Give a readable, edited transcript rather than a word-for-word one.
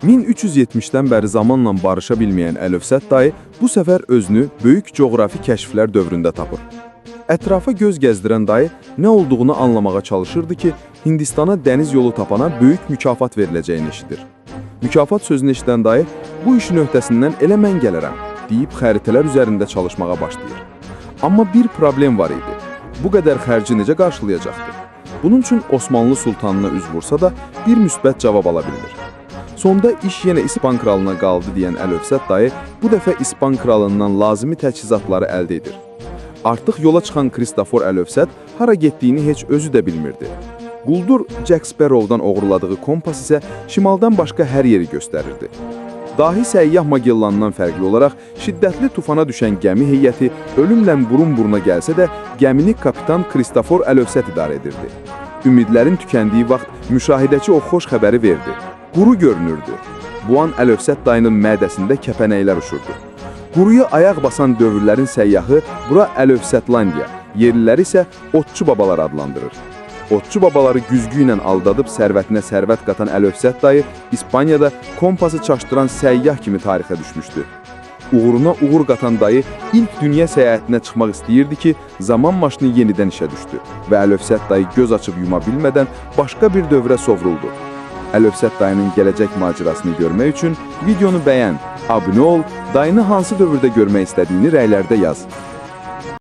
1370-dən bəri zamanla barışa bilməyən Əlövsət dayı bu səfər özünü böyük coğrafi kəşflər dövründə tapır. Ətrafa göz gəzdirən dayı nə olduğunu anlamağa çalışırdı ki, Hindistana dəniz yolu tapana böyük mükafat veriləcəyini eşidir. Mükafat sözünü eşidən dayı, bu işin öhdəsindən elə mən gələrəm, deyib xəritələr üzərində çalışmağa başlayır. Amma bir problem var idi. Bu qədər xərci necə qarşılayacaqdı? Bunun üçün Osmanlı sultanına üz vursa da bir müsbət cavab ala bilir. Sonda iş yenə İspan kralına qaldı deyən Əlövsət dayı bu dəfə İspan kralından lazımi təchizatları əldə edir. Artıq yola çıxan Kristofor Əlövsət hara getdiyini heç özü də bilmirdi. Quldur Jack Sparrow'dan oğurladığı kompas isə şimaldan başqa hər yeri göstərirdi. Dahi səyyah Magellandan fərqli olaraq şiddətli tufana düşən gəmi heyəti ölümlə burun-buruna gəlsə də gəmini kapitan Kristofor Əlövsət idarə edirdi. Ümidlərin tükəndiyi vaxt müşahidəçi o xoş xəbəri verdi. Quru görünürdü. Bu an Əlövsət dayının mədəsində kəpənəklər uçurdu. Quruya ayaq basan dövrlərin səyyahı bura Əlövsətlandiya, yerliləri isə Otçu babalar adlandırır. Otçu babaları güzgü ilə aldadıb sərvətinə sərvət qatan Əlövsət dayı İspaniyada kompası çaşdıran səyyah kimi tarixə düşmüşdü. Uğuruna uğur qatan dayı ilk dünya səyahətinə çıxmaq istəyirdi ki, zaman maşını yenidən işə düşdü və Əlövsət dayı göz açıb yuma bilmədən başqa bir dövrə sovruldu. Əlövsət dayının gələcək macerasını görmək üçün videonu bəyən, abunə ol, dayını hansı dövrdə görmək istədiyini rəylərdə yaz.